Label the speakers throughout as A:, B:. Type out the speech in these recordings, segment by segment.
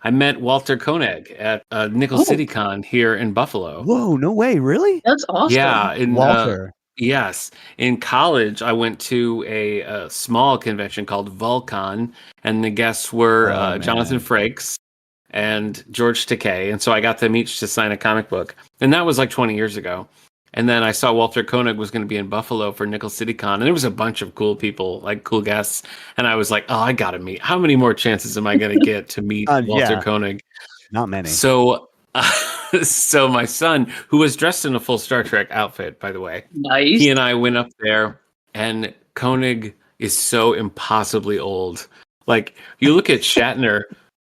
A: I met Walter Koenig at Nickel City Con here in Buffalo.
B: Whoa, no way, really?
C: That's awesome.
A: Yeah,
B: Walter.
A: Yes, in college, I went to a small convention called Vulcan, and the guests were Jonathan Frakes and George Takei, and so I got them each to sign a comic book, and that was like 20 years ago. And then I saw Walter Koenig was going to be in Buffalo for Nickel City Con, and there was a bunch of cool people, like cool guests, and I was like, oh, I got to meet. How many more chances am I going to get to meet Walter Koenig?
B: Not many.
A: So. So my son, who was dressed in a full Star Trek outfit, by the way,
C: nice.
A: He and I went up there, and Koenig is so impossibly old. Like, you look at Shatner,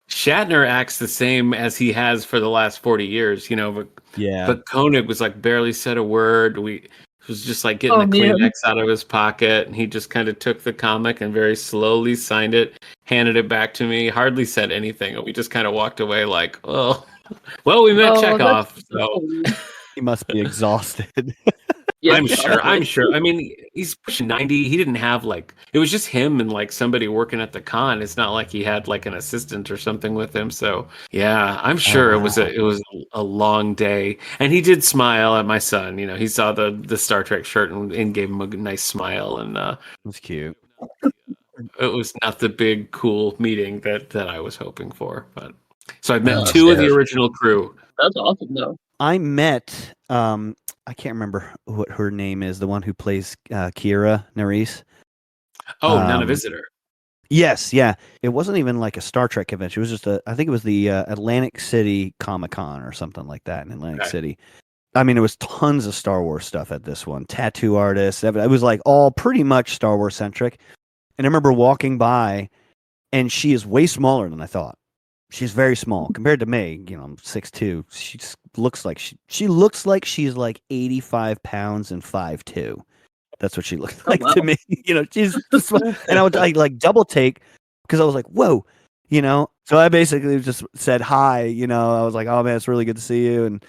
A: Shatner acts the same as he has for the last 40 years, but Koenig was like barely said a word. It was just like getting a Kleenex out of his pocket, and he just kind of took the comic and very slowly signed it, handed it back to me, hardly said anything. We just kind of walked away like, oh. Well, we met Chekhov, so
B: he must be exhausted.
A: I'm sure. I mean, he's pushing 90. He didn't have it was just him and somebody working at the con. It's not like he had an assistant or something with him. So yeah, I'm sure it was a long day. And he did smile at my son. He saw the Star Trek shirt and gave him a nice smile. And
B: it was cute.
A: It was not the big cool meeting that I was hoping for, but. So I've met two of the original crew.
C: That's awesome, though.
B: I met, I can't remember what her name is, the one who plays Kira Nerys.
A: Oh, Nana Visitor.
B: Yes, yeah. It wasn't even like a Star Trek convention. It was just I think it was the Atlantic City Comic-Con or something like that in Atlantic City. I mean, it was tons of Star Wars stuff at this one. Tattoo artists. It was all pretty much Star Wars centric. And I remember walking by, and she is way smaller than I thought. She's very small compared to me. I'm 6'2". She just looks like she looks like she's 85 pounds and 5'2". That's what she looks like to me. She's just, and I would double take because I was like, whoa, So I basically just said hi. I was like, oh man, it's really good to see you, and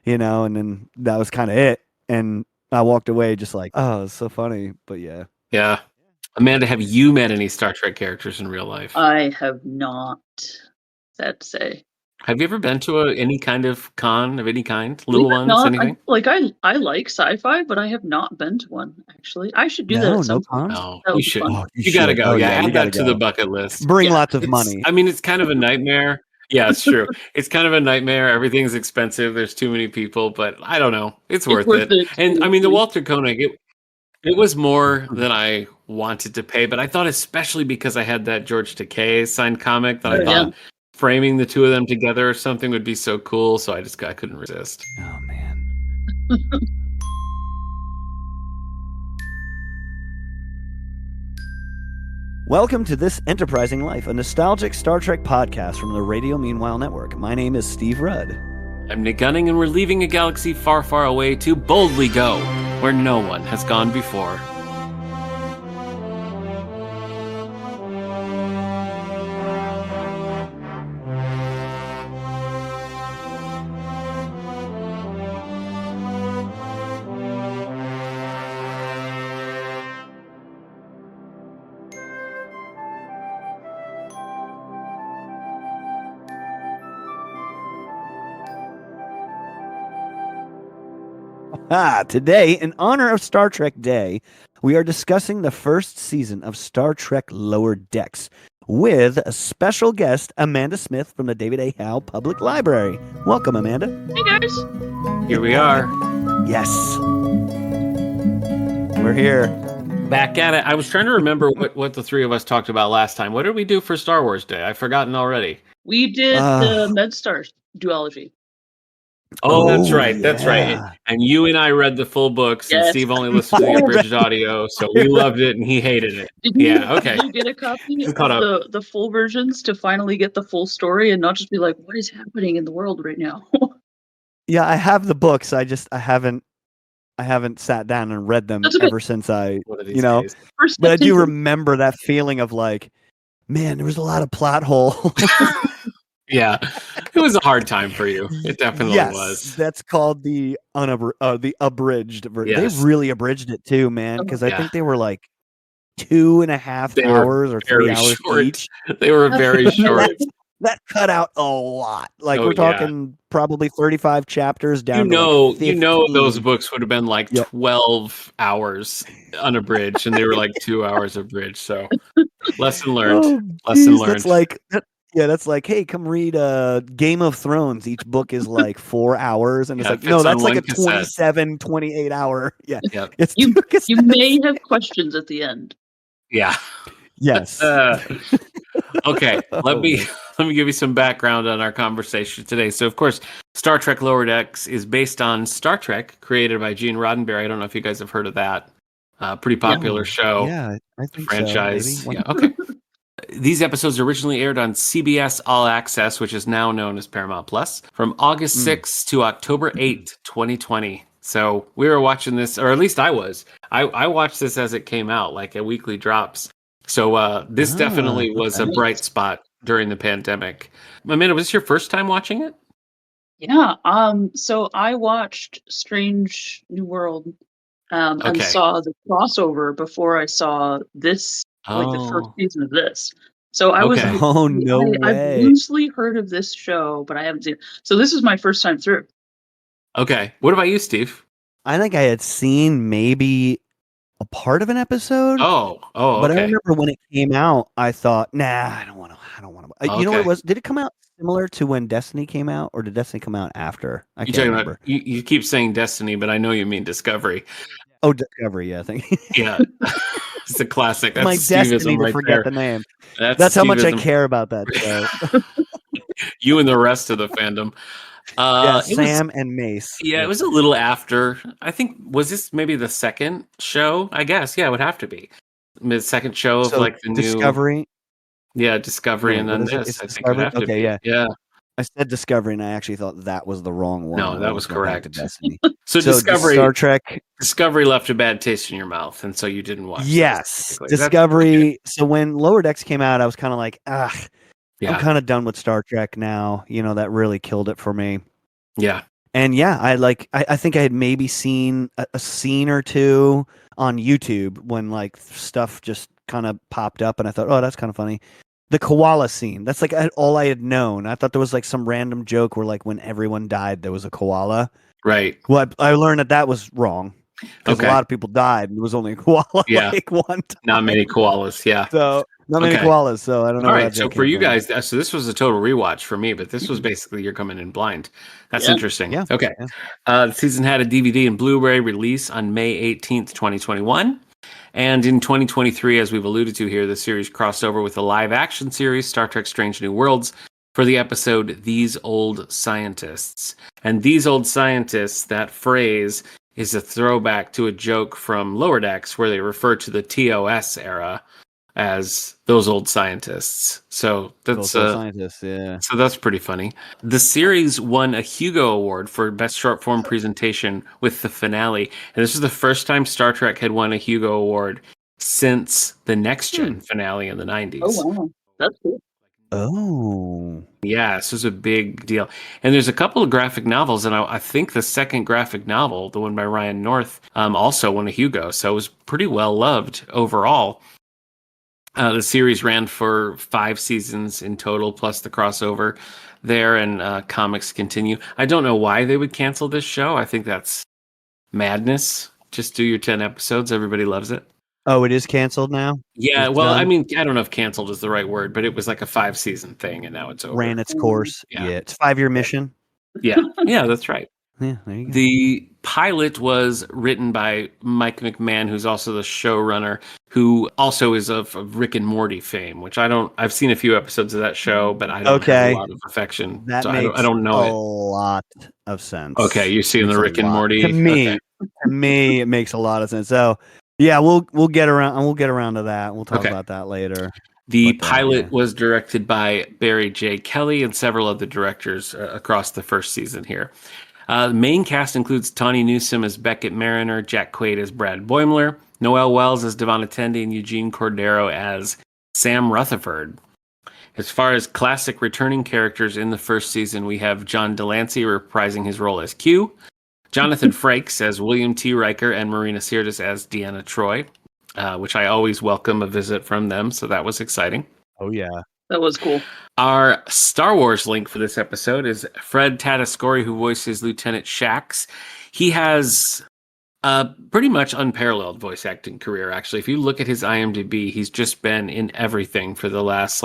B: and then that was kind of it. And I walked away just like, oh, it's so funny. But yeah.
A: Yeah, Amanda, have you met any Star Trek characters in real life?
C: I have not. Sad to say.
A: Have you ever been to any kind of con of any kind? Little ones, anything?
C: I like sci-fi, but I have not been to one, actually. I should do that at some point.
A: No, you should. You got to go. Add that to the bucket list.
B: Bring lots of money.
A: I mean, it's kind of a nightmare. Yeah, it's true. It's kind of a nightmare. Everything's expensive. There's too many people, but I don't know. It's worth it. And I mean, the Walter Koenig, it was more than I wanted to pay, but I thought especially because I had that George Takei signed comic that I thought framing the two of them together or something would be so cool. So I couldn't resist.
B: Oh man. Welcome to This Enterprising Life, a nostalgic Star Trek podcast from the Radio Meanwhile Network. My name is Steve Rudd.
A: I'm Nick Gunning, and we're leaving a galaxy far, far away to boldly go where no one has gone before.
B: Today, in honor of Star Trek Day, we are discussing the first season of Star Trek Lower Decks with a special guest, Amanda Smith from the David A. Howe Public Library. Welcome, Amanda.
C: Hey, guys.
A: Here we are.
B: Yes. We're here.
A: Back at it. I was trying to remember what the three of us talked about last time. What did we do for Star Wars Day? I've forgotten already.
C: We did the MedStar duology.
A: Oh, that's right. That's right. And you and I read the full books, and Steve only listened to the abridged audio, so we loved it, and he hated it. Okay.
C: Did you get a copy of the full versions to finally get the full story and not just be like, what is happening in the world right now?
B: Yeah, I have the books. I haven't sat down and read them ever since but I do remember that feeling of like, man, there was a lot of plot holes.
A: Yeah, it was a hard time for you. It definitely was.
B: That's called the abridged version. Yes. They really abridged it too, man, because I think they were like 2.5 hours or 3 hours
A: short.
B: each.
A: They were very short.
B: that cut out a lot. Like
A: Oh
B: we're
A: yeah.
B: talking probably 35 chapters down to like
A: You know those
B: 15.
A: books would have been like
B: Yep.
A: 12 hours unabridged, and they were like 2 hours abridged. So lesson learned.
B: Oh,
A: Lesson
B: geez, that's
A: learned.
B: like yeah, that's like, hey, come read Game of Thrones. Each book is like 4 hours, and it's
A: Yeah, it
B: like, no,
A: fits on
B: that's like
A: one
B: a
A: cassette.
B: 27, 28 hour. Yeah,
A: Yep.
B: it's
C: You
B: 2
C: you
B: cassettes.
C: may have questions at the end.
A: Yeah.
B: Yes.
A: Okay, let
B: Oh,
A: me
B: man.
A: let me give you some background on our conversation today. So, of course, Star Trek Lower Decks is based on Star Trek, created by Gene Roddenberry. I don't know if you guys have heard of that. Pretty popular
B: Oh,
A: show,
B: yeah, I think so. Maybe.
A: franchise. Yeah, okay. These episodes originally aired on CBS All Access, which is now known as Paramount Plus, from August 6th to October 8th, 2020. So we were watching this, or at least I was. I watched this as it came out, like a weekly drops. So this definitely was a
B: Okay.
A: bright spot during the pandemic. Amanda, was this your first time watching it?
C: Yeah. So I watched Strange New World and
A: Okay.
C: saw the crossover before I saw this, like the first
A: Oh,
C: season of this. So I was
A: okay.
B: Oh, no
C: I've
B: way.
C: loosely heard of this show, but I haven't seen it. So this is my first time through.
A: Okay. What about you, Steve?
B: I think I had seen maybe a part of an episode,
A: Oh,
B: but I
A: okay.
B: remember when it came out, I thought, nah, I don't want to. You know what it
A: Okay.
B: was? Did it come out similar to when Destiny came out, or did Destiny come out after? I
A: You
B: can't
A: talking about
B: remember.
A: you keep saying Destiny, but I know you mean Discovery.
B: Oh, Discovery, yeah, I think.
A: Yeah. It's a classic. That's
B: My
A: the
B: destiny
A: Steveism
B: to
A: right
B: forget
A: there.
B: the name.
A: That's
B: That's
A: the
B: how much I
A: Steveism.
B: care about that show.
A: You and the rest of the fandom.
B: Yeah,
A: It was
B: Sam and Mace.
A: yeah, it
B: Yep.
A: was a little after. I think was this maybe the second show? I guess yeah, it would have to be the second show of
B: So
A: like the new
B: Discovery. No,
A: Discovery,
B: wait,
A: and
B: what
A: then
B: is it?
A: this.
B: It's
A: I think it would
B: Discovery.
A: have to
B: Okay,
A: be.
B: yeah.
A: Yeah,
B: I said Discovery, and I actually thought that was the wrong one.
A: no,
B: And I
A: that was
B: almost went back to
A: correct.
B: Destiny.
A: So
B: So Star Trek.
A: Discovery left a bad taste in your mouth, and so you didn't watch those.
B: Yes,
A: Basically. That's okay.
B: Discovery. So when Lower Decks came out, I was kind of like, ah, I'm
A: Yeah,
B: kind of done with Star Trek now. That really killed it for me.
A: yeah,
B: And yeah, I think I had maybe seen a scene or two on YouTube when like stuff just kind of popped up, and I thought, oh, that's kind of funny. The koala scene. That's like all I had known. I thought there was like some random joke where like when everyone died, there was a koala.
A: right.
B: Well, I learned that was wrong because a
A: Okay,
B: lot of people died, and there was only a koala
A: yeah,
B: like one
A: not
B: time.
A: many koalas. Yeah.
B: So not many
A: Okay.
B: koalas. So I don't know
A: All
B: where
A: right.
B: that
A: So
B: joke
A: for
B: came
A: you
B: from.
A: guys, so this was a total rewatch for me, but this was basically you're coming in blind. That's
C: Yeah.
A: interesting.
B: Yeah.
A: Okay.
B: Yeah.
A: The season had a DVD and Blu-ray release on May 18th, 2021. And in 2023, as we've alluded to here, the series crossed over with a live action series, Star Trek Strange New Worlds, for the episode These Old Scientists. And These Old Scientists, that phrase is a throwback to a joke from Lower Decks where they refer to the TOS era as those old scientists. So that's
B: Those scientists. Yeah.
A: so that's pretty funny. The series won a Hugo Award for Best Short Form Presentation with the finale. And this is the first time Star Trek had won a Hugo Award since the Next Gen finale in the 90s.
C: Oh wow, that's cool.
B: Oh.
A: Yeah, this was a big deal. And there's a couple of graphic novels, and I think the second graphic novel, the one by Ryan North, also won a Hugo. So it was pretty well loved overall. The series ran for 5 seasons in total, plus the crossover there, and comics continue. I don't know why they would cancel this show. I think that's madness. Just do your 10 episodes. Everybody loves it.
B: Oh, it is canceled now?
A: Yeah,
B: It's
A: well, I
B: done?
A: mean, I don't know if canceled is the right word, but it was like a 5-season thing, and now it's over.
B: Ran its course.
A: Yeah.
B: Yeah. It's a 5-year mission.
A: Yeah, yeah, that's right.
B: Yeah, there you go.
A: The pilot was written by Mike McMahon, who's also the showrunner, who also is of Rick and Morty fame, which I've seen a few episodes of that show, but I don't have
B: Okay.
A: a lot of affection.
B: That
A: So
B: makes
A: I don't know
B: a
A: it.
B: lot of sense.
A: Okay, you're seeing
B: Makes
A: the
B: a
A: Rick and
B: lot-
A: Morty.
B: To me,
A: Okay.
B: to me, it makes a lot of sense. So, yeah, we'll get around. We'll get around to that. We'll talk
A: Okay.
B: about that later.
A: The
B: But,
A: pilot
B: yeah.
A: was directed by Barry J. Kelly and several other directors across the first season here. The main cast includes Tawny Newsome as Beckett Mariner, Jack Quaid as Brad Boimler, Noel Wells as Devon Attendee, and Eugene Cordero as Sam Rutherford. As far as classic returning characters in the first season, we have John Delancey reprising his role as Q, Jonathan Frakes as William T. Riker, and Marina Sirtis as Deanna Troi, which I always welcome a visit from them, so that was exciting.
B: Oh yeah.
C: That was cool.
A: Our Star Wars link for this episode is Fred Tatasciore, who voices Lieutenant Shax. He has a pretty much unparalleled voice acting career, actually. If you look at his IMDb, he's just been in everything for the last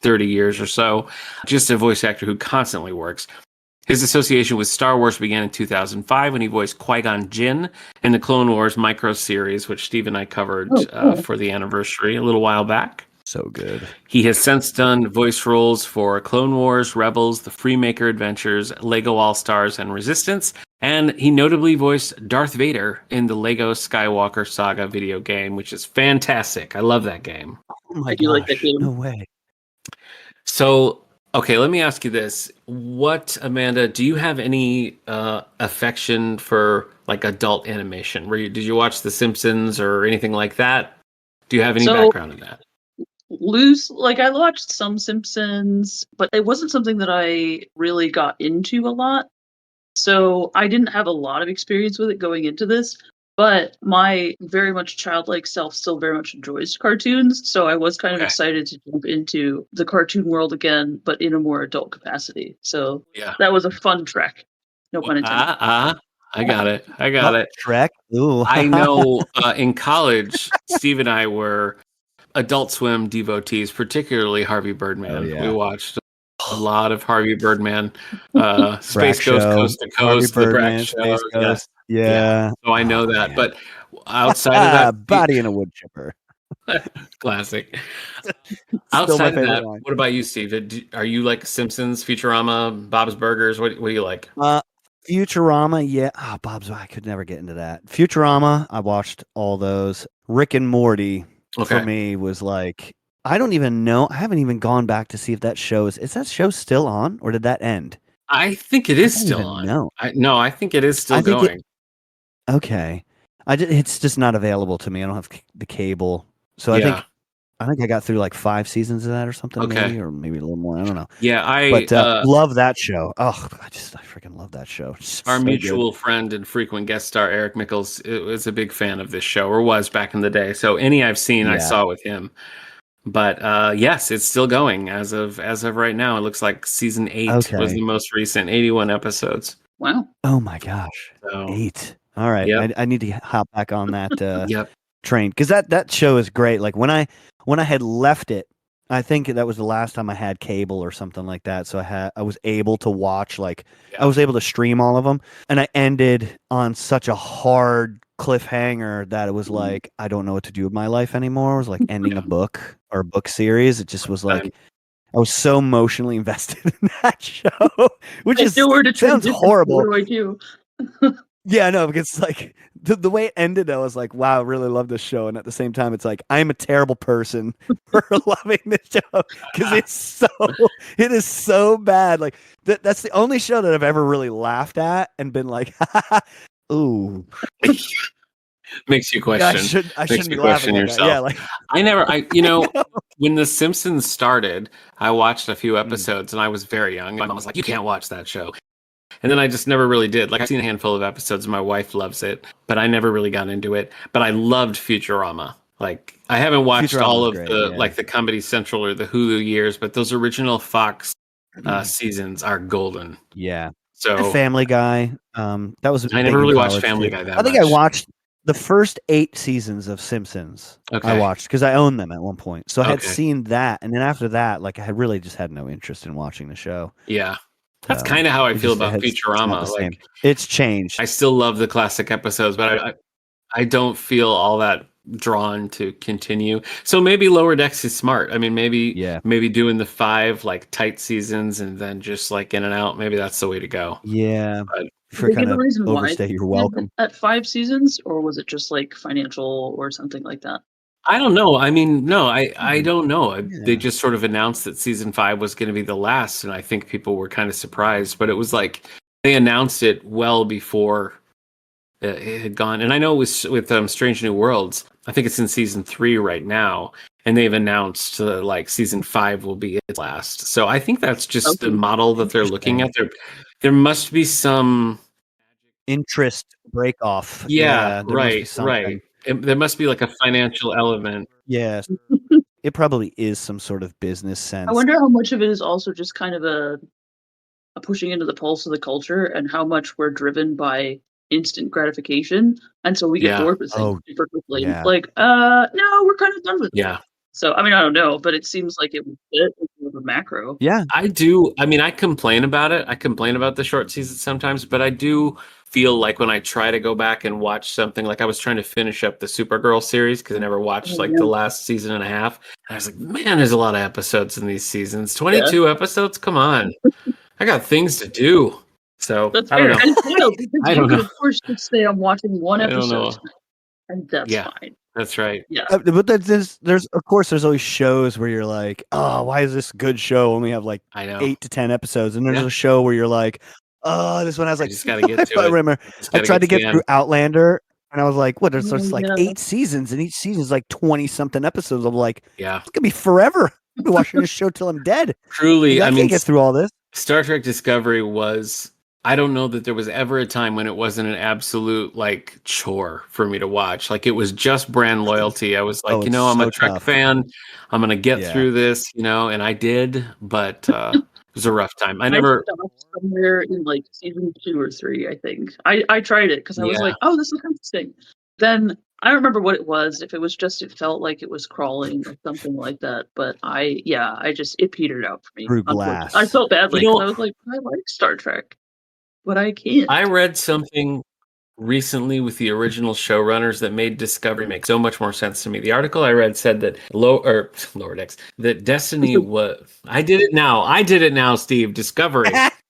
A: 30 years or so. Just a voice actor who constantly works. His association with Star Wars began in 2005 when he voiced Qui-Gon Jinn in the Clone Wars micro series, which Steve and I covered for the anniversary a little while back.
B: So good.
A: He has since done voice roles for Clone Wars, Rebels, The Freemaker Adventures, Lego All-Stars, and Resistance, and he notably voiced Darth Vader in the Lego Skywalker Saga video game, which is fantastic. I love that game.
B: Oh my
C: I do like that
B: gosh.
C: game.
B: No way.
A: So, okay, let me ask you this. Amanda, do you have any affection for adult animation? Did you watch The Simpsons or anything like that? Do you have any background in that?
C: I watched some Simpsons, but it wasn't something that I really got into a lot. So I didn't have a lot of experience with it going into this, but my very much childlike self still very much enjoys cartoons. So I was kind of excited to jump into the cartoon world again, but in a more adult capacity. So that was a fun trek. No pun intended.
A: I got it. I got it.
B: Trek. Ooh.
A: I know in college, Steve and I were Adult Swim devotees, particularly Harvey Birdman.
B: Oh, yeah.
A: We watched a lot of Harvey Birdman, Space Ghost,
B: Show,
A: Coast to Coast, the Brack Show.
B: Space Ghost. Yeah.
A: So I know that.
B: Man.
A: But outside of that,
B: Body in a wood chipper.
A: Classic. Outside of that, what about you, Steve? Are you like Simpsons, Futurama, Bob's Burgers? What do you like?
B: Futurama, yeah. Bob's. I could never get into that. Futurama, I watched all those. Rick and Morty. For me was I don't even know. I haven't even gone back to see if that show is that show still on or did that end?
A: I think it is still on. No, I think it is still going.
B: Okay. It's just not available to me. I don't have the cable. So I think I got through 5 seasons of that or something, maybe, or maybe a little more. I don't know.
A: Yeah,
B: but love that show. Oh, I freaking love that show.
A: Our mutual friend and frequent guest star Eric Mickles was a big fan of this show, or was back in the day. So any I've seen, I saw with him. But yes, it's still going as of right now. It looks like season 8 was the most recent, 81 episodes.
C: Wow!
B: Oh my gosh, 8. All right, I need to hop back on that train because that show is great. When I had left it, I think that was the last time I had cable or something like that. So I was able to watch I was able to stream all of them, and I ended on such a hard cliffhanger that it was I don't know what to do with my life anymore. It was like ending a book or a book series. It just was I was so emotionally invested in that show, which sounds horrible.
C: What do I do?
B: Yeah, no, because the way it ended, I was like, wow, I really love this show. And at the same time, it's I'm a terrible person for loving this show because it is so bad. That's the only show that I've ever really laughed at and been like, ooh.
A: Makes you question.
B: I shouldn't be laughing at yourself.
A: Yeah, when The Simpsons started, I watched a few episodes and I was very young. My mom was like, you can't watch that show. And then I just never really did. I've seen a handful of episodes and my wife loves it, but I never really got into it. But I loved Futurama. I haven't watched all of the Comedy Central or the Hulu years, but those original Fox seasons are golden.
B: Yeah.
A: So
B: Family Guy. That was
A: I never really watched Family Guy that much.
B: I think I watched the first 8 seasons of Simpsons. I watched because I owned them at one point. So I had seen that, and then after that, I had really just had no interest in watching the show.
A: Yeah. That's kind of how I feel about Futurama.
B: It's changed.
A: I still love the classic episodes, but I don't feel all that drawn to continue. So maybe Lower Decks is smart. I mean, maybe doing the 5 tight seasons and then just in and out. Maybe that's the way to go.
B: Yeah.
C: But for kind of overstay your welcome. At 5 seasons, or was it just financial or something like that?
A: I don't know. I mean, no, I don't know. Yeah. They just sort of announced that season 5 was going to be the last, and I think people were kind of surprised. But it was they announced it well before it had gone. And I know it was with Strange New Worlds. I think it's in season 3 right now, and they've announced season 5 will be its last. So I think that's just the model that they're looking at. There must be some
B: interest break off.
A: Yeah, right. There must be a financial element.
B: Yes. it probably is some sort of business
C: I
B: sense.
C: wonder how much of it is also just kind of a pushing into the pulse of the culture, and how much we're driven by instant gratification, and so we get
A: Yeah.
C: bored with things
B: Oh,
C: super quickly.
B: yeah.
C: Like, no, we're kind of done with it.
A: Yeah.
C: So, I mean, I don't know, but it seems like it would fit with the macro.
B: Yeah.
A: I do. I mean, I complain about it. I complain about the short seasons sometimes, but I do feel like when I try to go back and watch something, like I was trying to finish up the Supergirl series because I never watched
C: Oh,
A: like
C: yeah.
A: the last season and a half. And I was like, man, there's a lot of episodes in these seasons.
C: Yeah.
A: 22 episodes? Come on. I got things to do. So
C: That's
A: I don't
C: fair.
A: know.
C: And it's wild because
A: I
C: you
A: don't
C: could,
A: know.
C: of course, just say I'm watching one
A: I don't
C: episode
A: know.
C: tonight, and that's
A: Yeah.
C: fine.
A: That's right.
C: Yeah.
B: But there's of course there's always shows where you're like, oh, why is this good show only have like
A: I know.
B: 8 to 10 episodes? And there's
A: Yeah.
B: a show where you're like, oh, this one has
A: I
B: like.
A: just got to get to
B: I
A: it.
B: remember
A: Just
B: I
A: gotta
B: tried to
A: to the
B: get through
A: end.
B: Outlander, and I was like, what? There's
C: Oh,
B: like
C: yeah.
B: 8 seasons, and each season is like 20 something episodes. I'm like,
A: Yeah.
B: it's gonna be forever. I'll be watching this show till I'm dead.
A: Truly,
B: Like, I
A: I mean,
B: can't get through all this.
A: Star Trek Discovery was, I don't know that there was ever a time when it wasn't an absolute like chore for me to watch. Like it was just brand loyalty. I was like,
B: Oh,
A: you
B: it's
A: know, I'm a
B: so
A: Trek
B: tough.
A: fan. I'm gonna get
B: Yeah.
A: through this, you know, and I did, but it was a rough time. I
C: I
A: never
C: stopped somewhere in like season 2 or 3, I think. I tried it because I was
A: Yeah.
C: like, oh, this is interesting. Then I don't remember what it was. If it was just it felt like it was crawling or something like that. But it petered out for me.
B: Through
C: Unfortunately,
B: glass.
C: I felt badly
A: You
C: because
A: know,
C: I was like, I like Star Trek, but I can't.
A: I read something recently with the original showrunners that made Discovery make so much more sense to me. The article I read said that lower decks that Destiny was I did it now, Steve. Discovery.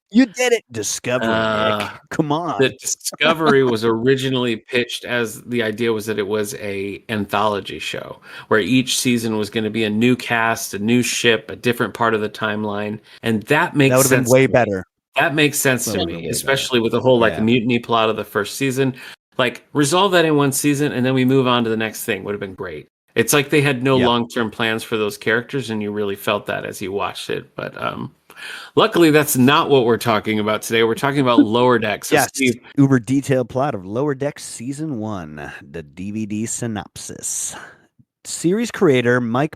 B: You did it, Discovery, Nick. Come on.
A: That Discovery was originally pitched as the idea was that it was a anthology show where each season was going to be a new cast, a new ship, a different part of the timeline, and that makes
B: That would have been
A: sense
B: way
A: to me.
B: better.
A: That makes sense
B: That
A: to
B: would've been
A: me,
B: way
A: especially with the whole like
B: Yeah.
A: mutiny plot of the first season. Like resolve that in one season and then we move on to the next thing would have been great. It's like they had no
B: Yep.
A: long-term plans for those characters and you really felt that as you watched it. But luckily that's not what we're talking about today. We're talking about Lower Decks. So
B: Yes,
A: Steve,
B: uber detailed plot of Lower Decks Season 1, the DVD synopsis. Series creator Mike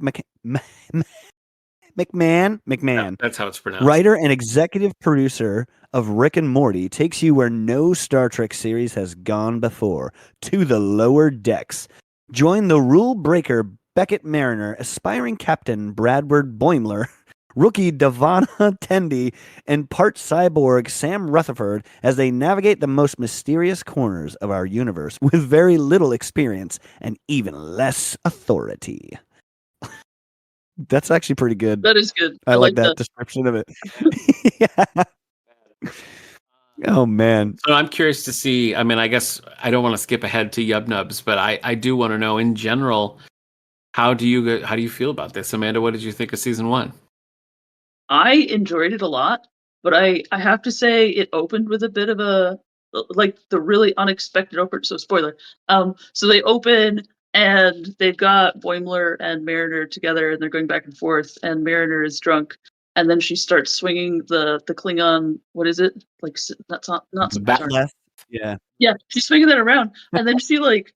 B: McMahon,
A: that's how it's pronounced.
B: writer and executive producer of Rick and Morty, takes you where no Star Trek series has gone before, to the Lower Decks. Join the rule breaker Beckett Mariner, aspiring captain Bradward Boimler, rookie Davana Tendi, and part cyborg Sam Rutherford as they navigate the most mysterious corners of our universe with very little experience and even less authority. That's actually pretty good.
C: That is good.
B: I like that description of it. Yeah. Oh man.
A: So I'm curious to see. I mean, I guess I don't want to skip ahead to Yub Nubs, but I do want to know in general, how do you feel about this, Amanda? What did you think of season 1?
C: I enjoyed it a lot, but I have to say it opened with a bit of a like the really unexpected open. So spoiler. So they open and they've got Boimler and Mariner together, and they're going back and forth, and Mariner is drunk, and then she starts swinging the Klingon. What is it like? That's not
A: Bat
C: sorry.
B: Left. Yeah.
C: Yeah, she's swinging that around, and then she like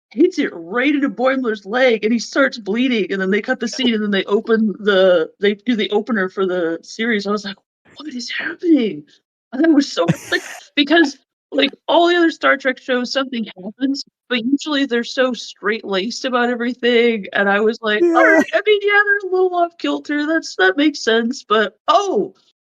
C: hits it right into Boimler's leg, and he starts bleeding. And then they cut the scene, and then they do the opener for the series. I was like, what is happening? And that was so like because like all the other Star Trek shows, something happens, but usually they're so straight laced about everything. And I was like, all
B: Yeah.
C: right, I mean, yeah, they're a little off kilter. That makes sense, but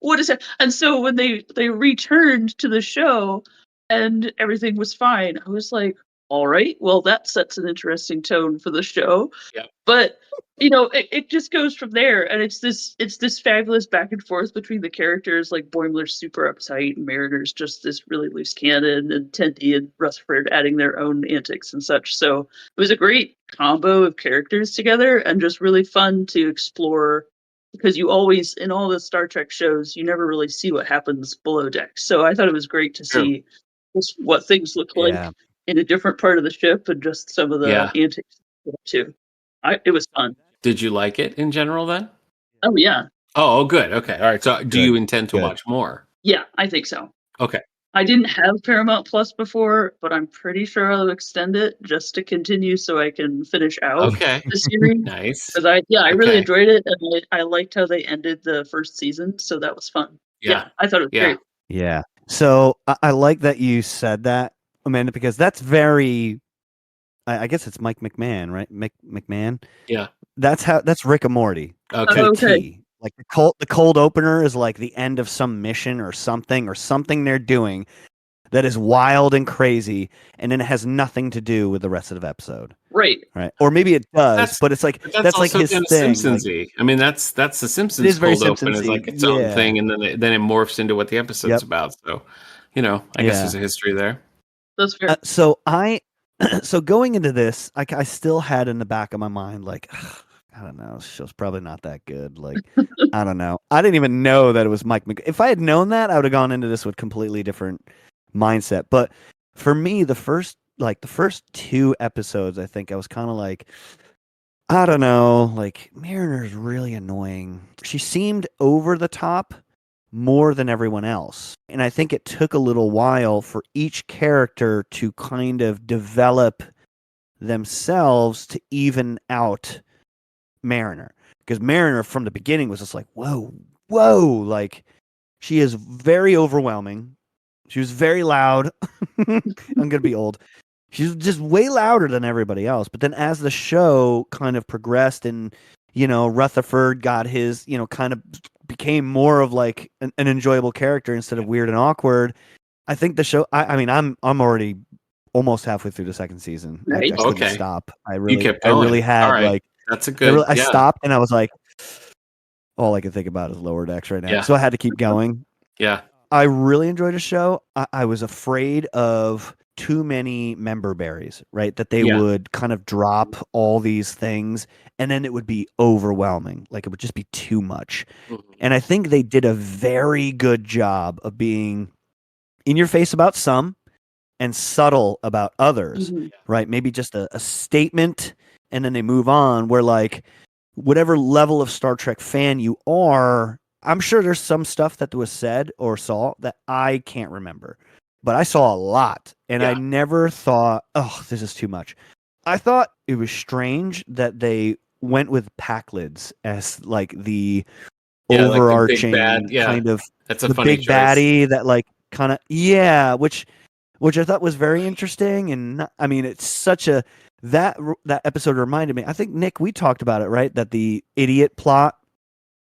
C: what is that? And so when they returned to the show and everything was fine, I was like, all right, well, that sets an interesting tone for the show.
A: Yep.
C: But it just goes from there, and it's this fabulous back and forth between the characters. Like Boimler's super uptight, and Mariner's just this really loose cannon, and Tendi and Rutherford adding their own antics and such. So it was a great combo of characters together, and just really fun to explore. Because you always, in all the Star Trek shows, you never really see what happens below deck. So I thought it was great to
A: True.
C: see just what things look like
B: Yeah.
C: in a different part of the ship, and just some of the antics too. It was fun.
A: Did you like it in general then?
C: Oh yeah,
A: Oh, good. Okay. All right. So do
B: Good.
A: you intend to
B: Good.
A: watch more?
C: yeah, I think so.
A: Okay.
C: I didn't have Paramount Plus before, but I'm pretty sure I'll extend it just to continue so I can finish out
A: Okay.
C: the series.
A: Nice.
C: Because I really
A: Okay.
C: enjoyed it, and I liked how they ended the first season, so that was fun.
A: Yeah.
C: I thought it was
A: Yeah.
C: great.
B: Yeah. So I like that you said that, Amanda, because that's very. I guess it's Mike McMahon, right? McMahon.
A: Yeah.
B: That's Rick and Morty.
A: Okay.
B: To a
C: Okay.
B: T. Like the cold opener is like the end of some mission or something they're doing that is wild and crazy, and then it has nothing to do with the rest of the episode.
C: Right.
B: Right. Or maybe it does,
A: That's
B: but it's like
A: but
B: that's like
A: also
B: his
A: kind of
B: thing. Like,
A: Simpsons-y. I mean, that's the
B: it
A: Simpsons
B: is very
A: cold open is like
B: Simpsons-y.
A: its own
B: Yeah.
A: thing, and then it morphs into what the episode's
B: Yep.
A: about. So, I guess there's a history there.
C: That's fair.
B: So going into this, I still had in the back of my mind, like, I don't know, this show's probably not that good. Like, I don't know. I didn't even know that it was Mike If I had known that, I would have gone into this with completely different mindset. But for me, the first 2 episodes, I think I was kind of like, I don't know, like Mariner's really annoying. She seemed over the top more than everyone else. And I think it took a little while for each character to kind of develop themselves to even out Mariner. Because Mariner from the beginning was just like, whoa, like she is very overwhelming. She was very loud. I'm going to be old. She's just way louder than everybody else. But then as the show kind of progressed and, Rutherford got his, kind of became more of like an enjoyable character instead of weird and awkward. I think the show, I mean, I'm already almost halfway through the second season. I
C: Right.
B: couldn't
A: Okay.
B: stop. I
A: You
B: really,
A: kept
B: I
A: going.
B: really had
A: All right.
B: like,
A: That's a good.
B: I
A: Yeah.
B: stopped and I was like, all I can think about is Lower Decks right now.
A: Yeah.
B: So I had to keep going.
A: Yeah.
B: I really enjoyed the show. I was afraid of too many member berries, right? That they
A: Yeah.
B: would kind of drop all these things and then it would be overwhelming. Like it would just be too much.
A: Mhm.
B: And I think they did a very good job of being in your face about some and subtle about others,
C: Mhm.
B: right? Maybe just a statement and then they move on where like whatever level of Star Trek fan you are, I'm sure there's some stuff that was said or saw that I can't remember. But I saw a lot and I
A: Yeah.
B: never thought, oh, this is too much. I thought it was strange that they went with Packlids as like the
A: Yeah, like the big
B: overarching
A: bad. Yeah.
B: kind of
A: That's a
B: the
A: funny
B: big
A: choice.
B: baddie that like kind of which I thought was very interesting and I mean it's such a that episode reminded me. I think Nick, we talked about it, right? That the idiot plot,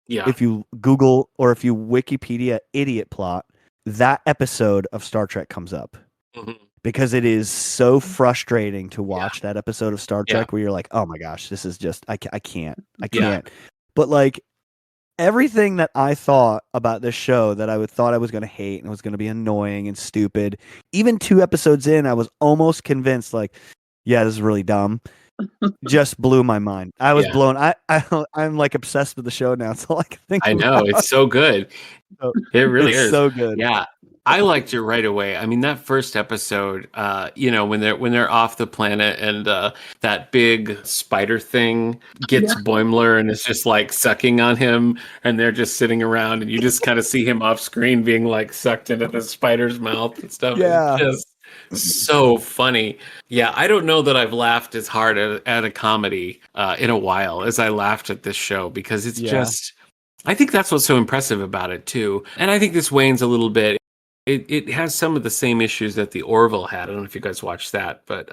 A: Yeah.
B: if you Google or if you Wikipedia idiot plot, that episode of Star Trek comes up
A: Mhm.
B: because it is so frustrating to watch that episode of Star
A: Yeah.
B: Trek where you're like, oh my gosh, this is just I can't.
A: Yeah.
B: But like everything that I thought about this show that thought I was going to hate and was going to be annoying and stupid, even 2 episodes in, I was almost convinced like, yeah, this is really dumb. Just blew my mind. I was
A: Yeah.
B: blown. I'm like obsessed with the show now. It's all I can think
A: I know.
B: about.
A: It's so good.
B: So,
A: It really
B: it's
A: is.
B: so good.
A: Yeah. I liked it right away. I mean, that first episode, when they're off the planet and that big spider thing gets Boimler and is just like sucking on him, and they're just sitting around, and you just kind of see him off screen being like sucked into the spider's mouth and stuff.
B: Yeah.
A: It's just so funny. Yeah, I don't know that I've laughed as hard at a comedy in a while as I laughed at this show because it's just. I think that's what's so impressive about it too, and I think this wanes a little bit. It has some of the same issues that the Orville had. I don't know if you guys watched that, but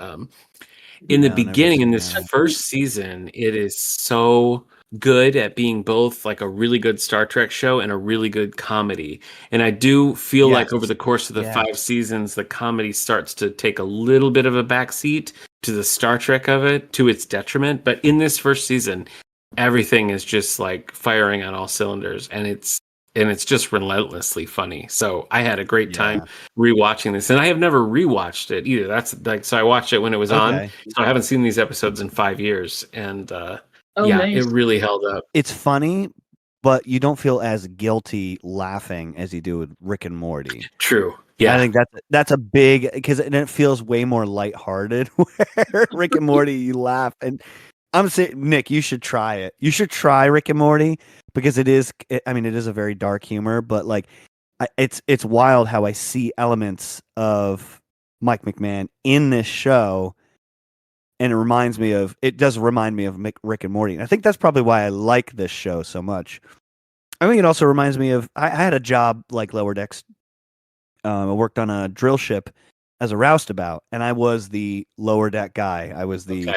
A: in the
B: No, never
A: beginning, in
B: seen
A: this
B: that.
A: first season, it is so good at being both like a really good Star Trek show and a really good comedy. And I do feel like over the course of the 5 seasons, the comedy starts to take a little bit of a backseat to the Star Trek of it, to its detriment. But in this first season, everything is just like firing on all cylinders, and it's just relentlessly funny. So I had a great time rewatching this, and I have never rewatched it either. That's like, so I watched it when it was on, so I haven't seen these episodes in 5 years, and
C: Nice.
A: it really held up.
B: It's funny, but you don't feel as guilty laughing as you do with Rick and Morty.
A: True. Yeah,
B: I think that's a big because it feels way more lighthearted. Where Rick and Morty, you laugh, and I'm saying, Nick, you should try it. You should try Rick and Morty because it is a very dark humor, but like it's wild how I see elements of Mike McMahon in this show, and it does remind me of Rick and Morty. And I think that's probably why I like this show so much. I think it also reminds me of I had a job like Lower Decks. I worked on a drill ship as a roustabout, and I was the lower deck guy. I was the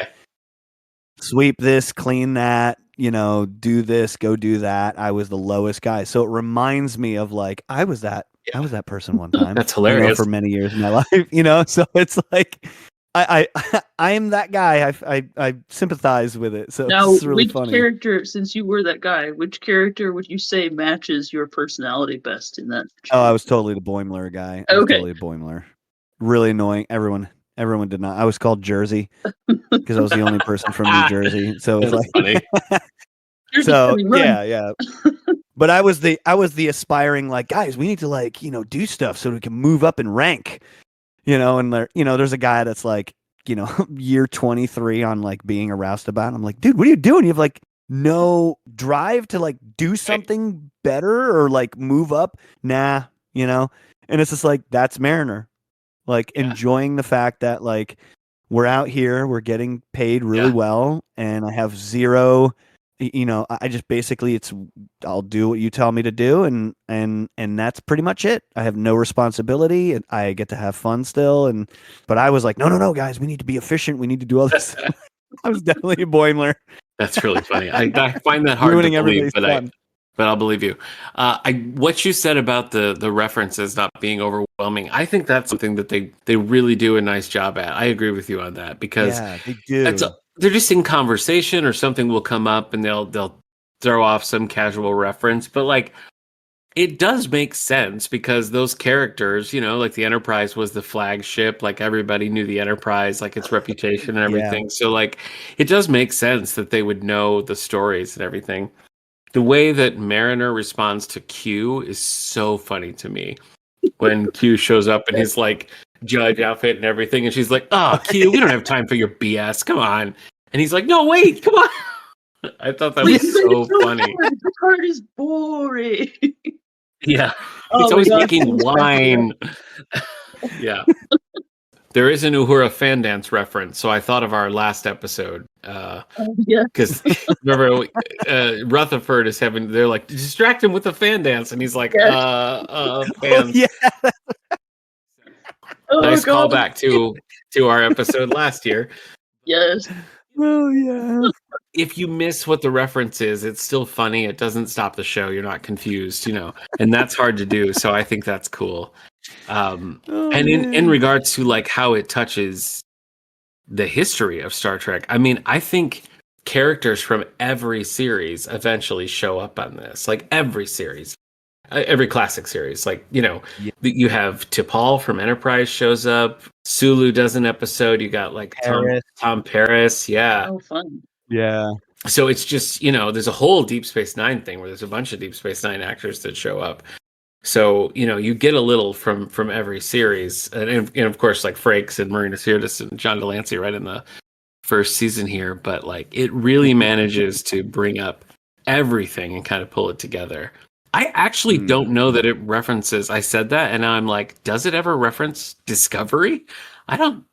B: sweep this, clean that, do this, go do that. I was the lowest guy. So it reminds me of like I was that person one time.
A: That's hilarious.
B: For many years in my life, So it's like I am that guy. I sympathize with it. So
C: now,
B: it's really
C: which
B: funny.
C: character, since you were that guy, which character would you say matches your personality best in that?
B: Oh, I was totally the Boimler guy. I was totally a Boimler. Really annoying. Everyone did not. I was called Jersey because I was the only person from New Jersey. So it was like
A: funny.
B: So yeah. But I was the aspiring like, guys, we need to like, do stuff so we can move up in rank. And there, there's a guy that's like, year 23 on like being a roustabout. I'm like, dude, what are you doing? You have like no drive to like do something better or like move up. Nah, and it's just like, that's Mariner. Like enjoying the fact that like we're out here, we're getting paid really well, and I have zero, I just basically I'll do what you tell me to do, and that's pretty much it. I have no responsibility, and I get to have fun still. But I was like, no, guys, we need to be efficient. We need to do all this. I was definitely a Boimler.
A: That's really funny. I find that hard to believe, but I'll believe you. What you said about the references not being overwhelming, I think that's something that they really do a nice job at. I agree with you on that because
B: they do.
A: They're just in conversation or something will come up and they'll throw off some casual reference, but like it does make sense because those characters, like the Enterprise was the flagship, like everybody knew the Enterprise, like its reputation and everything. So like it does make sense that they would know the stories and everything. The way that Mariner responds to Q is so funny to me. When Q shows up in his like judge outfit and everything, and she's like, "Oh, Q, we don't have time for your BS. Come on." And he's like, "No, wait, come on." I thought that was so funny.
C: The card is boring.
A: Yeah, he's always making wine. Yeah. There is an Uhura fan dance reference, so I thought of our last episode. Because remember, Rutherford is they're like, distract him with the fan dance, and he's like, fans. Nice callback to our episode last year.
C: Yes.
B: Oh yeah.
A: If you miss what the reference is, it's still funny. It doesn't stop the show. You're not confused, and that's hard to do. So I think that's cool. In regards to like how it touches the history of Star Trek, I mean, I think characters from every series eventually show up on this. Like every series, every classic series. Like you have T'Pol from Enterprise shows up. Sulu does an episode. You got like Tom Paris. Yeah.
C: Oh, fun.
B: Yeah.
A: So it's just there's a whole Deep Space Nine thing where there's a bunch of Deep Space Nine actors that show up. So, you get a little from every series. And of course, like Frakes and Marina Sirtis and John Delancey right in the first season here. But, like, it really manages to bring up everything and kind of pull it together. I actually don't know that it references... I said that, and now I'm like, does it ever reference Discovery? I don't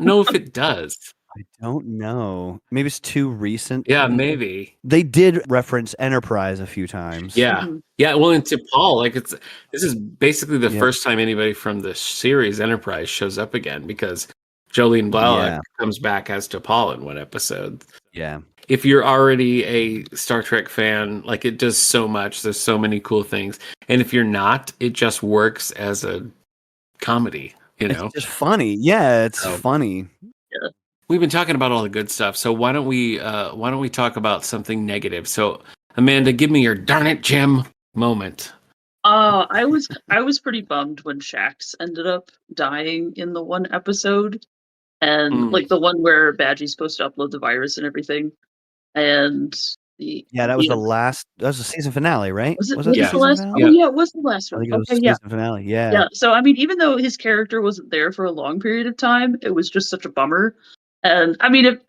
A: know if it does.
B: I don't know. Maybe it's too recent.
A: Yeah, maybe.
B: They did reference Enterprise a few times.
A: Yeah. Mm-hmm. Yeah, well, and T'Pol, like this is basically the first time anybody from the series Enterprise shows up again because Jolene Blalock comes back as T'Pol in one episode.
B: Yeah.
A: If you're already a Star Trek fan, like it does so much. There's so many cool things. And if you're not, it just works as a comedy,
B: It's just funny. Yeah, it's funny.
C: Yeah.
A: We've been talking about all the good stuff, so why don't we talk about something negative? So, Amanda, give me your darn it, Jim moment.
C: I was pretty bummed when Shax ended up dying in the one episode, and like the one where Badgie's supposed to upload the virus and everything, and
B: that was the last. That was the season finale, right?
C: Was it
B: the
C: last?
B: Finale?
C: Oh yeah, it was the last one.
B: I think it was the season finale. Yeah.
C: Yeah. So I mean, even though his character wasn't there for a long period of time, it was just such a bummer. And I mean,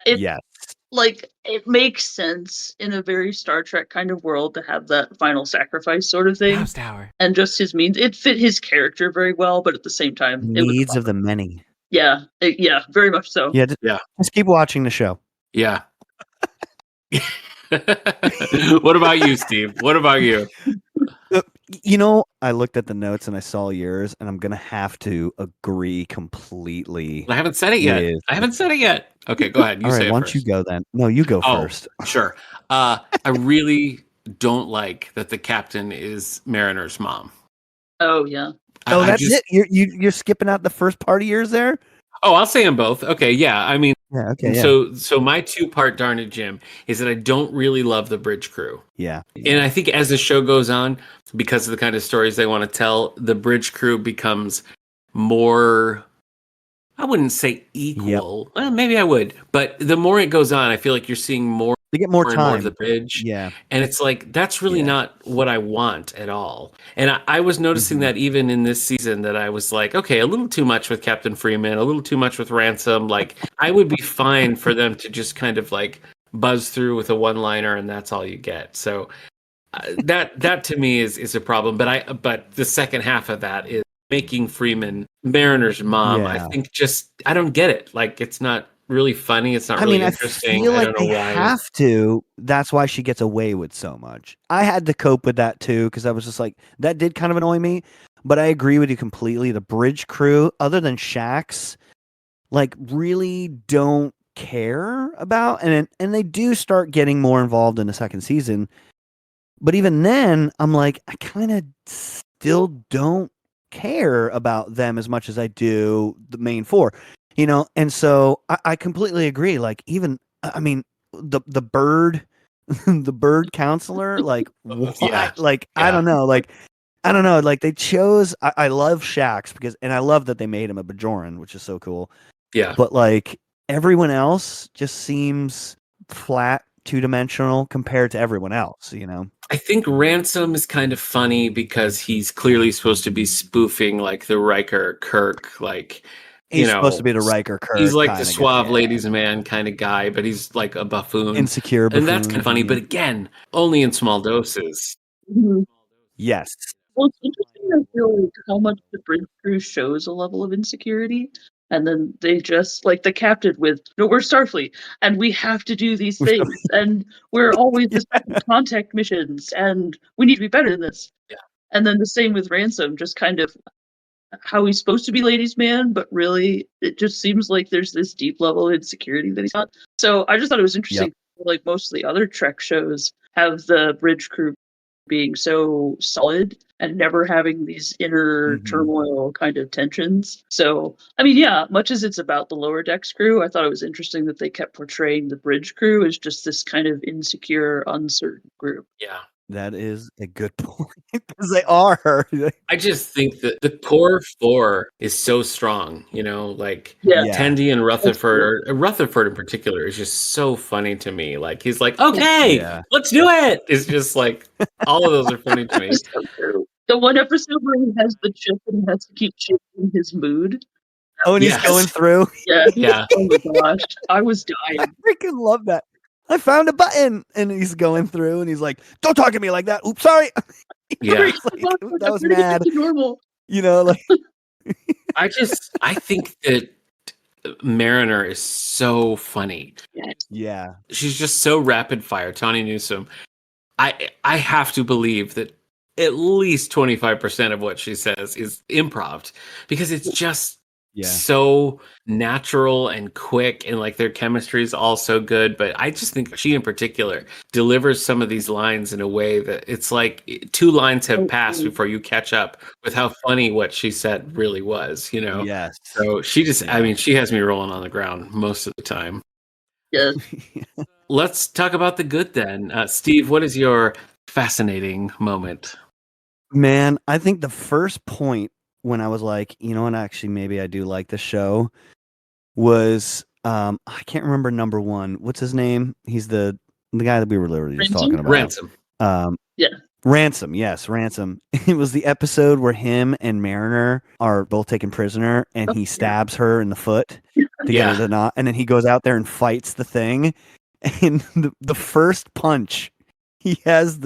C: like it makes sense in a very Star Trek kind of world to have that final sacrifice sort of thing.
D: House Tower.
C: And just his means, it fit his character very well, but at the same time, it was
B: Needs of the many.
C: yeah, yeah, very much so.
B: Yeah,
A: Yeah.
B: just keep watching the show.
A: Yeah. What about you, Steve? What about you?
B: You know, I looked at the notes and I saw yours, and I'm gonna have to agree completely.
A: I haven't said it yet.
B: with-
A: I haven't said it yet. Okay, go ahead. You
B: All
A: say
B: right,
A: it
B: why
A: first.
B: don't you go then? No, you go
A: Oh,
B: first.
A: sure. I really don't like that the captain is Mariner's mom.
C: Oh yeah.
B: Oh,
A: I
B: that's
A: just-
B: it. You're skipping out the first part of yours there.
A: Oh, I'll say them both. Okay, yeah. I mean,
B: Yeah. Okay. Yeah.
A: so my 2-part darn it, Jim, is that I don't really love the bridge crew.
B: yeah.
A: And I think as the show goes on, because of the kind of stories they want to tell, the bridge crew becomes more, I wouldn't say equal. Well, maybe I would. But the more it goes on, I feel like you're seeing more
B: They get more
A: and more
B: time.
A: of the bridge.
B: Yeah.
A: And it's like, that's really
B: Yeah.
A: not what I want at all. And I was noticing
B: Mhm.
A: that even in this season, that I was like, okay, a little too much with Captain Freeman, a little too much with Ransom. Like, I would be fine for them to just kind of like buzz through with a one-liner and that's all you get. So that to me is a problem. But the second half of that is making Freeman Mariner's mom. I
B: Yeah.
A: think I don't get it. Like, it's not really funny. It's not really interesting.
B: I feel
A: I
B: like
A: don't know
B: they
A: why.
B: have to. That's why she gets away with so much. I had to cope with that too because I was just like, that did kind of annoy me. But I agree with you completely. The bridge crew, other than Shax, like really don't care about, and they do start getting more involved in the second season. But even then, I'm like, I kind of still don't care about them as much as I do the main four, And so I completely agree. Like, even I mean, the bird, the bird counselor, like what?
A: Yeah.
B: Like
A: Yeah.
B: I don't know. Like I don't know. Like they chose. I love Shax and I love that they made him a Bajoran, which is so cool.
A: Yeah.
B: But like everyone else just seems flat, 2-dimensional compared to everyone else.
A: I think Ransom is kind of funny because he's clearly supposed to be spoofing like the Riker Kirk, like
B: He's supposed to be the Riker Kirk.
A: He's like the
B: kinda
A: suave
B: guy.
A: ladies man kind of guy, but he's like a buffoon.
B: Insecure buffoon.
A: And that's kind of funny, but again, only in small doses.
C: Mhm.
B: Yes.
C: Well, it's interesting I feel like how much the bridge crew shows a level of insecurity, and then they just like the captain with, no, we're Starfleet, and we have to do these
B: We're
C: things, and we're always the second contact missions, and we need to be better than this.
A: Yeah.
C: And then the same with Ransom, just kind of how he's supposed to be ladies' man, but really it just seems like there's this deep level of insecurity that he's got. So I just thought it was interesting. Like most of the other Trek shows have the bridge crew being so solid and never having these inner turmoil kind of tensions. So, I mean, yeah, much as it's about the lower decks crew, I thought it was interesting that they kept portraying the bridge crew as just this kind of insecure, uncertain group.
A: Yeah.
B: That is a good point because they are.
A: I just think that the core four is so strong, like
C: Yeah.
A: Tendi and Rutherford, or Rutherford in particular, is just so funny to me. Like, he's like, okay,
B: Yeah.
A: let's do it. It's just like, all of those are funny to me.
C: It's so true. The one episode where he has the chip and he has to keep shifting his mood.
B: Oh, and
A: Yes.
B: he's going through.
C: Yeah.
A: Yeah.
C: Oh my gosh. I was
B: I
C: dying.
B: freaking love that. I found a button, and he's going through, and he's like, "Don't talk to me like that." Oops, sorry.
A: Yeah.
B: He's like, that was mad.
C: Normal.
B: Like
A: I think that Mariner is so funny.
B: yeah,
A: She's just so rapid fire. Tawny Newsome. I have to believe that at least 25% of what she says is improv because it's just so natural and quick, and like their chemistry is all so good. But I just think she in particular delivers some of these lines in a way that it's like 2 lines have passed before you catch up with how funny what she said really was,
B: Yes.
A: So she just, I mean, she has me rolling on the ground most of the time.
C: Yes.
A: Let's talk about the good then. Steve, what is your fascinating moment?
B: Man, I think the first point when I was like, and actually maybe I do like the show was I can't remember number 1. What's his name? He's the guy that we were literally just talking about.
A: Ransom.
C: Yeah.
B: Ransom, yes, Ransom. It was the episode where him and Mariner are both taken prisoner, and he stabs her in the foot to get her to not, and then he goes out there and fights the thing. and the first punch, he has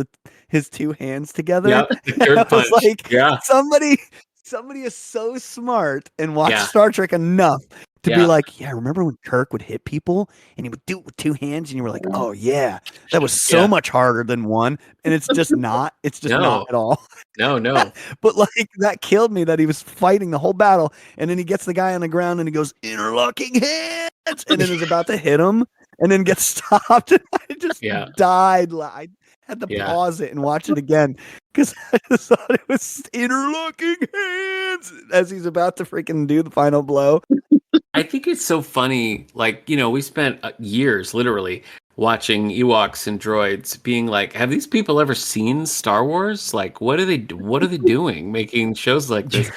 B: his two hands together.
A: Yep, the
B: And I
A: Kirk
B: was
A: punch.
B: like,
A: Yeah,
B: somebody is so smart and watched
A: Yeah.
B: Star Trek enough to be
A: Yeah.
B: like, yeah, remember when Kirk would hit people and he would do it with two hands, and you were like, oh yeah, that was so
A: Yeah.
B: much harder than one, and it's just not. It's just not
A: No.
B: at all.
A: No.
B: But like that killed me that he was fighting the whole battle, and then he gets the guy on the ground and he goes interlocking hands, and then is about to hit him, and then gets stopped. And I just
A: Yeah.
B: died. I had to
A: Yeah.
B: pause it and watch it again because I just thought it was interlocking hands as he's about to freaking do the final blow.
A: I think it's so funny. Like, we spent years literally watching Ewoks and droids being like, have these people ever seen Star Wars? Like, what are they doing making shows like this?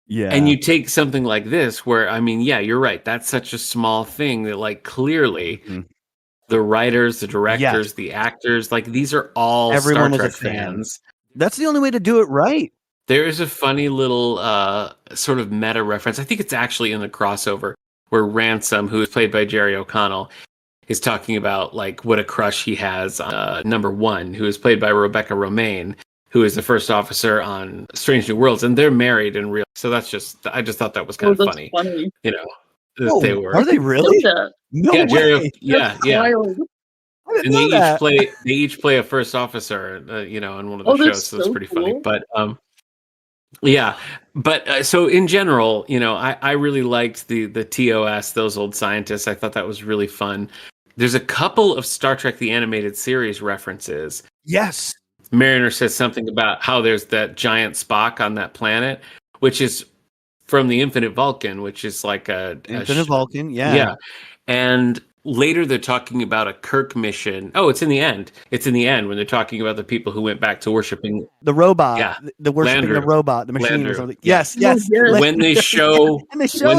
B: Yeah.
A: And you take something like this where, I mean, yeah, you're right. That's such a small thing that like clearly the writers, the directors, the actors, like these are all
B: Everyone
A: Star
B: was a
A: Trek
B: fan.
A: fans.
B: That's the only way to do it right.
A: There is a funny little sort of meta reference. I think it's actually in the crossover where Ransom, who is played by Jerry O'Connell, is talking about like what a crush he has on number one, who is played by Rebecca Romaine, who is the first officer on Strange New Worlds, and they're married in real. So I just thought that was kind of funny. That they were.
B: Are they really? No
A: yeah,
B: way.
A: Jerry. Yeah.
C: Wild.
B: I didn't
A: And
B: know that.
A: they each play a first officer, in one of the shows. So it's pretty funny. But yeah, but so in general, I really liked the TOS, those old scientists. I thought that was really fun. There's a couple of Star Trek the Animated Series references.
B: Yes.
A: Mariner says something about how there's that giant Spock on that planet, which is from the Infinite Vulcan, which is like
B: Infinite Vulcan, yeah.
A: Yeah. And later they're talking about a Kirk mission. Oh, it's in the end. It's in the end when they're talking about the people who went back to worshiping
B: the robot.
A: Yeah.
B: The worshiping
A: Landru.
B: the robot, the machine
A: Landru.
B: or something.
A: Yeah.
B: Yes.
A: When they show
B: and they show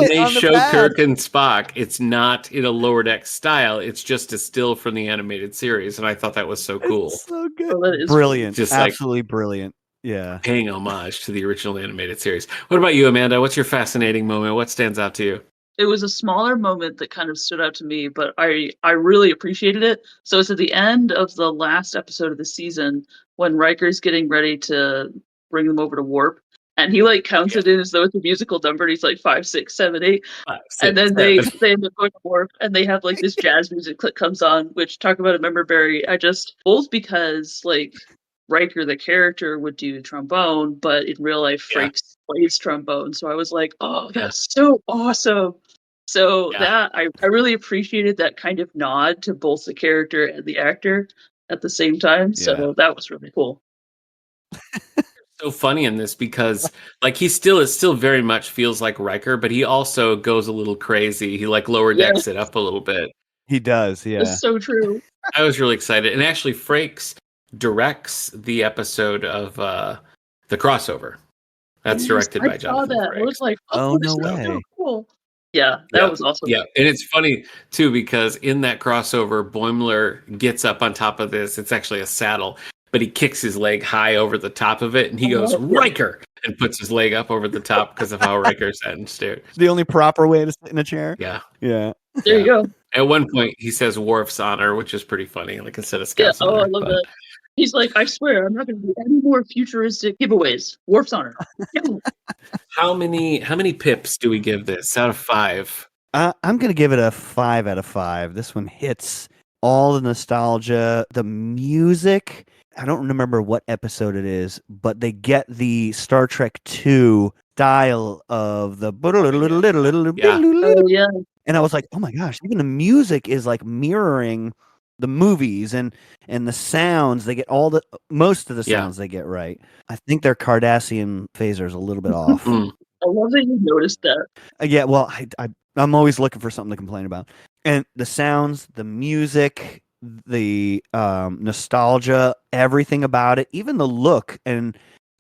A: Kirk and Spock, it's not in a lower deck style. It's just a still from the animated series, and I thought that was so cool.
B: It's so good. Brilliant. Just absolutely brilliant. Yeah.
A: Paying homage to the original animated series. What about you, Amanda? What's your fascinating moment? What stands out to you?
C: It was a smaller moment that kind of stood out to me, but I really appreciated it. So it's at the end of the last episode of the season when Riker's getting ready to bring them over to warp, and he like counts it in as though it's a musical number. And he's like 5, 6, 7, 8,
A: 5, 6,
C: and then
A: 7.
C: they end up going to warp, and they have like this jazz music that comes on, which talk about a member berry. Both because like Riker the character would do trombone, but in real life Frakes plays trombone. So I was like, oh, that's so awesome. So that I really appreciated that kind of nod to both the character and the actor at the same time. So that was really cool.
A: So funny in this because like it still very much feels like Riker, but he also goes a little crazy. He like lower decks it up a little bit.
B: He does, yeah.
C: It's so true.
A: I was really excited. And actually Frakes directs the episode of the crossover. That's directed by Jonathan Frakes.
C: I was like,
B: oh no way.
C: So cool. Yeah, that was awesome.
A: Yeah, and it's funny too because in that crossover, Boimler gets up on top of this. It's actually a saddle, but he kicks his leg high over the top of it, and he goes Riker, and puts his leg up over the top because of how Riker sat and stared.
B: The only proper way to sit in a chair.
A: Yeah.
B: There
C: you go.
A: At one point, he says Worf's honor, which is pretty funny. Like instead of Scout's honor.
C: I love that. He's like, I swear, I'm not going to do any more futuristic giveaways. Worf's honor.
A: How many pips do we give this out of 5?
B: I'm going to give it a 5 out of 5. This one hits all the nostalgia, the music. I don't remember what episode it is, but they get the Star Trek 2 style of the and I was like, oh my gosh, even the music is like mirroring the movies and the sounds. They get most of the sounds they get right. I think their Cardassian phaser is a little bit off.
C: I love that you noticed that.
B: Yeah, well, I'm always looking for something to complain about. And the sounds, the music, the nostalgia, everything about it, even the look. And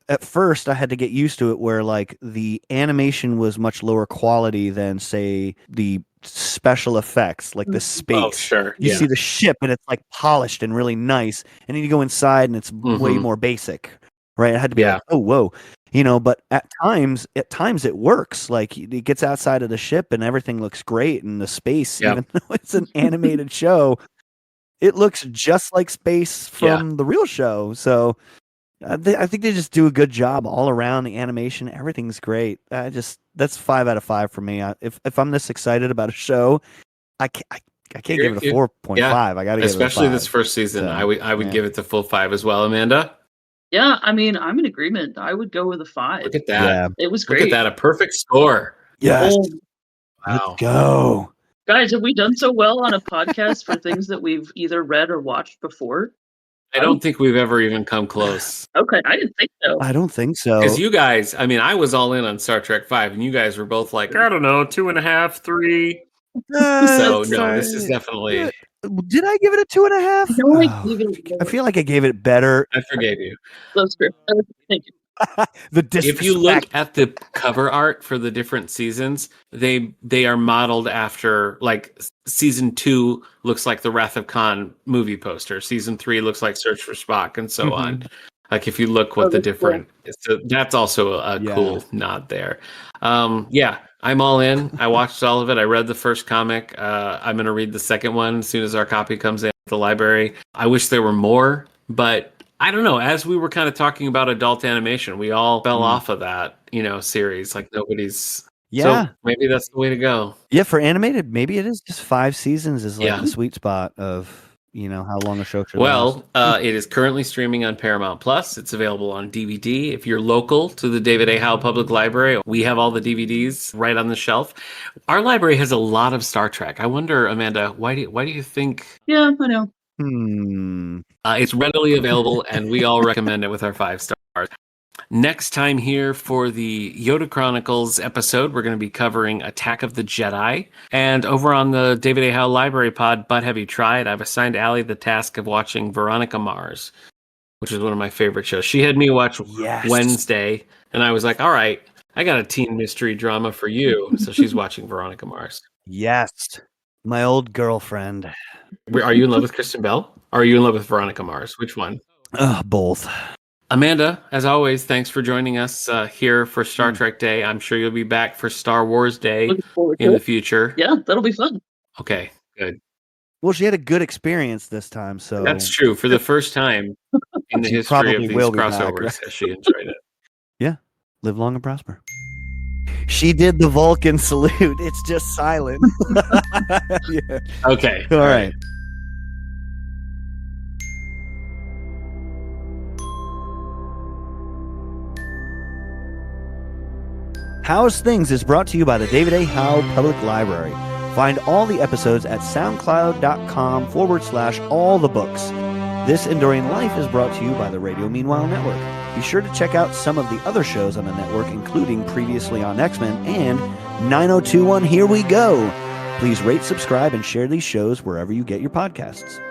B: at first I had to get used to it where like the animation was much lower quality than say the special effects, like the space.
A: Oh, sure.
B: You see the ship and it's like polished and really nice. And then you go inside and it's way more basic. Right? I had to be like, oh, whoa. But at times it works. Like it gets outside of the ship and everything looks great in the space, even though it's an animated show. it looks just like space from the real show. So I think they just do a good job all around. The animation, everything's great. That's 5 out of 5 for me. If I'm this excited about a show, I can't give it a 4.5. I got to give it a 5.
A: Especially this first season.
B: So,
A: I would give it the full 5 as well. Amanda?
C: Yeah, I mean, I'm in agreement. I would go with a 5.
A: Look at that.
B: Yeah.
C: It was great.
A: Look at that. A perfect score.
B: Yes.
C: Oh,
A: Wow.
B: Let's go.
C: guys, have we done so well on a podcast for things that we've either read or watched before?
A: I don't think we've ever even come close.
C: Okay, I didn't think so.
B: I don't think so.
A: Because you guys, I mean, I was all in on Star Trek 5, and you guys were both like, I don't know, 2.5, 3. So, no, this is definitely...
B: Did I give it a 2.5?
C: No, I gave it
B: I feel like I gave it better.
A: I forgave you.
C: That's true. Thank you.
B: The disrespect.
A: If you look at the cover art for the different seasons, they are modeled after, like, season 2 looks like the Wrath of Khan movie poster. Season 3 looks like Search for Spock, and so on. Like, if you look what the different... So that's also a cool nod there. Yeah, I'm all in. I watched all of it. I read the first comic. I'm going to read the second one as soon as our copy comes in at the library. I wish there were more, but I don't know. As we were kind of talking about adult animation, we all fell off of that, series. Like nobody's...
B: Yeah.
A: So maybe that's the way to go.
B: Yeah, for animated, maybe it is just 5 seasons is like the sweet spot of... how long a show should last.
A: It is currently streaming on Paramount Plus. It's available on DVD. If you're local to the David A. Howe Public Library, we have all the DVDs right on the shelf. Our library has a lot of Star Trek. I wonder, Amanda, why do you think?
C: Yeah, I know.
A: It's readily available, and we all recommend it with our 5 stars. Next time here for the Yoda Chronicles episode, we're going to be covering Attack of the Jedi. And over on the David A. Howe Library Pod, But Have You Tried? I've assigned Allie the task of watching Veronica Mars, which is one of my favorite shows. She had me watch Wednesday, and I was like, all right, I got a teen mystery drama for you. So she's watching Veronica Mars.
B: Yes. My old girlfriend.
A: Are you in love with Kristen Bell? Or are you in love with Veronica Mars? Which one?
B: Both.
A: Amanda, as always, thanks for joining us here for Star Trek Day. I'm sure you'll be back for Star Wars Day in the future.
C: Yeah, that'll be fun.
A: Okay, good.
B: Well, she had a good experience this time, so
A: that's true. For the first time in the history of these crossovers, has she enjoyed it?
B: Yeah, live long and prosper. She did the Vulcan salute. It's just silent. Yeah.
A: Okay.
B: All right. How's Things is brought to you by the David A. Howe Public Library. Find all the episodes at soundcloud.com/all-the-books. This Enduring Life is brought to you by the Radio Meanwhile Network. Be sure to check out some of the other shows on the network, including Previously on X-Men and 9021 Here We Go. Please rate, subscribe, and share these shows wherever you get your podcasts.